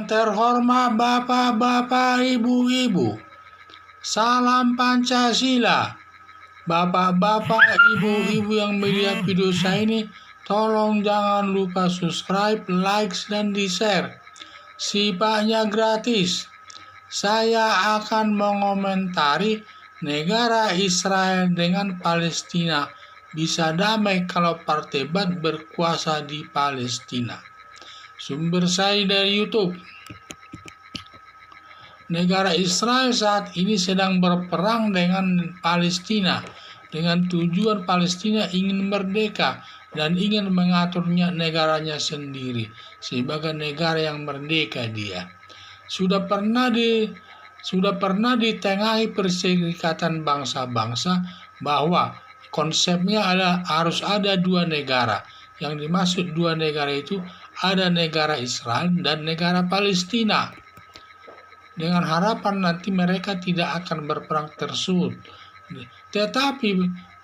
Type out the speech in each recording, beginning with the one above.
Yang terhormat Bapak-bapak, Ibu-ibu, salam Pancasila. Bapak-bapak, Ibu-ibu yang melihat video saya ini, tolong jangan lupa subscribe, like, dan di-share. Sifatnya gratis. Saya akan mengomentari negara Israel dengan Palestina bisa damai kalau Partai Baath berkuasa di Palestina. Sumber saya dari YouTube. Negara Israel saat ini sedang berperang dengan Palestina dengan tujuan Palestina ingin merdeka dan ingin mengaturnya negaranya sendiri sebagai negara yang merdeka dia. Sudah pernah ditengahi Perserikatan Bangsa-Bangsa bahwa konsepnya harus ada dua negara. Yang dimaksud dua negara itu ada negara Israel dan negara Palestina. Dengan harapan nanti mereka tidak akan berperang tersebut. Tetapi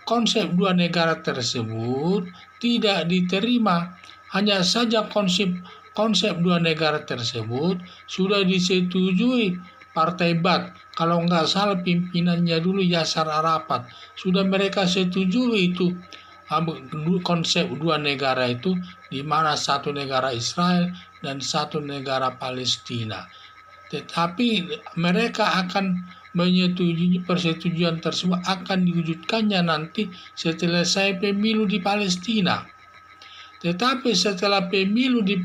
konsep dua negara tersebut tidak diterima. Hanya saja konsep dua negara tersebut sudah disetujui Partai Baath. Kalau nggak salah pimpinannya dulu Yasser Arafat. Sudah mereka setujui itu konsep dua negara itu, di mana satu negara Israel dan satu negara Palestina. Tetapi mereka akan menyetujui persetujuan tersebut akan diwujudkannya nanti setelah selesai pemilu di Palestina. Tetapi setelah pemilu di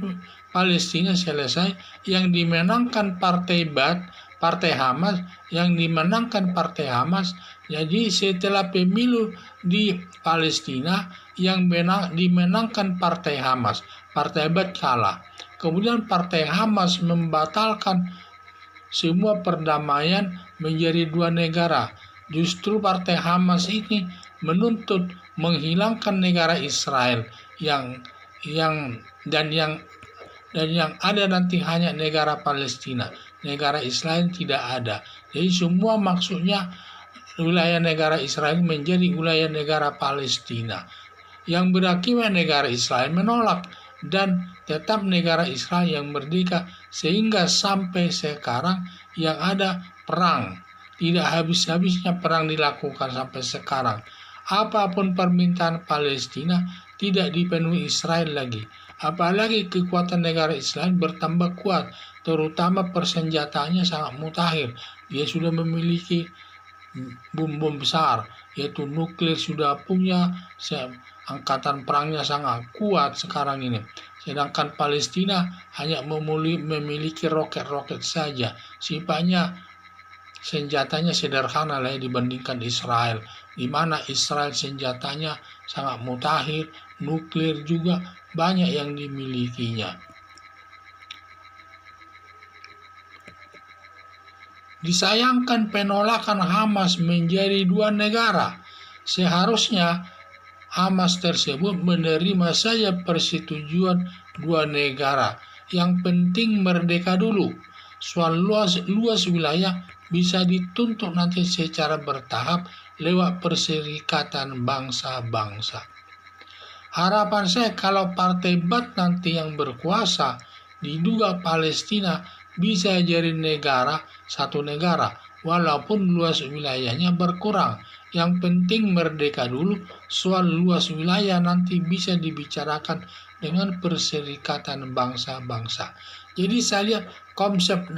Palestina selesai, yang dimenangkan Partai Baath, Partai Hamas, jadi setelah pemilu di Palestina yang dimenangkan Partai Hamas, Partai Baath kalah. Kemudian Partai Hamas membatalkan semua perdamaian menjadi dua negara. Justru Partai Hamas ini menuntut menghilangkan negara Israel yang ada nanti hanya negara Palestina. Negara Israel tidak ada. Jadi semua maksudnya wilayah negara Israel menjadi wilayah negara Palestina. Yang berakibat negara Israel menolak dan tetap negara Israel yang merdeka, sehingga sampai sekarang yang ada perang. Tidak habis-habisnya perang dilakukan sampai sekarang. Apapun permintaan Palestina tidak dipenuhi Israel lagi. Apalagi kekuatan negara Israel bertambah kuat, terutama persenjataannya sangat mutakhir. Dia sudah memiliki bom besar, yaitu nuklir sudah punya, angkatan perangnya sangat kuat sekarang ini. Sedangkan Palestina hanya memiliki roket-roket saja. Sifatnya senjatanya sederhana lah dibandingkan Israel, di mana Israel senjatanya sangat mutakhir, nuklir juga banyak yang dimilikinya. Disayangkan penolakan Hamas menjadi dua negara. Seharusnya Hamas tersebut menerima saja persetujuan dua negara. Yang penting merdeka dulu. Soal luas wilayah bisa dituntut nanti secara bertahap lewat Perserikatan Bangsa-Bangsa. Harapan saya kalau Partai Baath nanti yang berkuasa, diduga Palestina bisa jadi satu negara, walaupun luas wilayahnya berkurang. Yang penting merdeka dulu. Soal luas wilayah nanti bisa dibicarakan dengan Perserikatan Bangsa-Bangsa. Jadi saya lihat konsep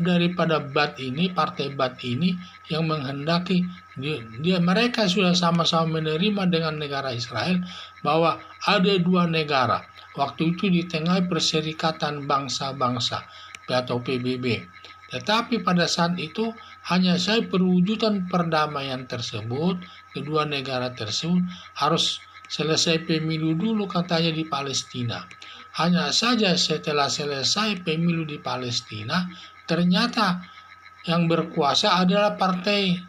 daripada Baath ini, Partai Baath ini yang menghendaki mereka sudah sama-sama menerima dengan negara Israel bahwa ada dua negara. Waktu itu di tengah Perserikatan Bangsa-Bangsa atau PBB. Tetapi pada saat itu hanya saya perwujudan perdamaian tersebut, kedua negara tersebut harus selesai pemilu dulu katanya di Palestina. Hanya saja setelah selesai pemilu di Palestina, ternyata yang berkuasa adalah partai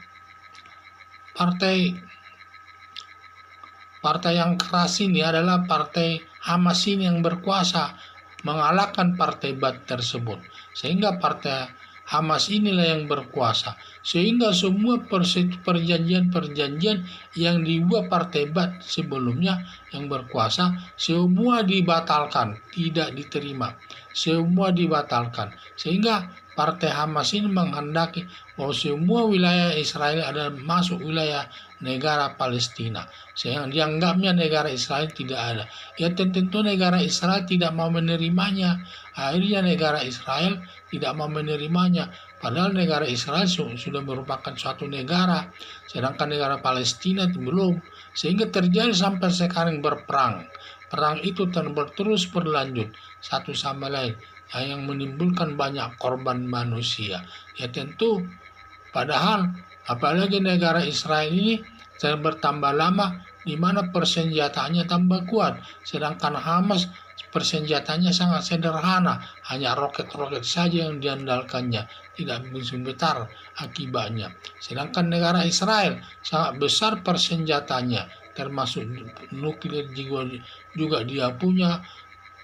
yang keras ini, adalah Partai Hamas ini yang berkuasa, mengalahkan Partai Baath tersebut. Sehingga Partai Hamas inilah yang berkuasa. Sehingga semua perjanjian-perjanjian yang dibuat Partai Baath sebelumnya yang berkuasa, semua dibatalkan, tidak diterima. semua dibatalkan. Sehingga Partai Hamas ini menghendaki bahwa semua wilayah Israel adalah masuk wilayah negara Palestina. Sehingga dianggapnya negara Israel tidak ada. Ya tentu negara Israel tidak mau menerimanya. Akhirnya negara Israel tidak mau menerimanya. Padahal negara Israel sudah merupakan suatu negara, sedangkan negara Palestina belum. Sehingga terjadi sampai sekarang berperang. Perang itu terus berlanjut satu sama lain, yang menimbulkan banyak korban manusia. Ya tentu, padahal apalagi negara Israel ini bertambah lama, di mana persenjataannya tambah kuat, sedangkan Hamas persenjatanya sangat sederhana, hanya roket-roket saja yang diandalkannya, tidak bisa besar akibatnya. Sedangkan negara Israel sangat besar persenjatanya, termasuk nuklir juga dia punya,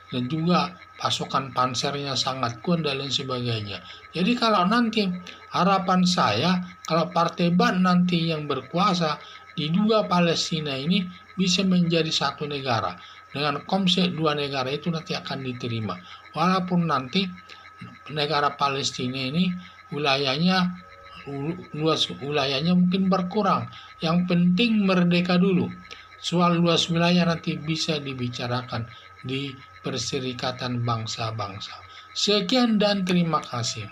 dan juga pasukan pansernya sangat kuat dan lain sebagainya. Jadi kalau nanti harapan saya, kalau Partai Ba'ath nanti yang berkuasa di dua Palestina ini bisa menjadi satu negara. Dengan konsep dua negara itu nanti akan diterima. Walaupun nanti negara Palestina ini luas wilayahnya mungkin berkurang. Yang penting merdeka dulu. Soal luas wilayah nanti bisa dibicarakan di Perserikatan Bangsa-Bangsa. Sekian dan terima kasih.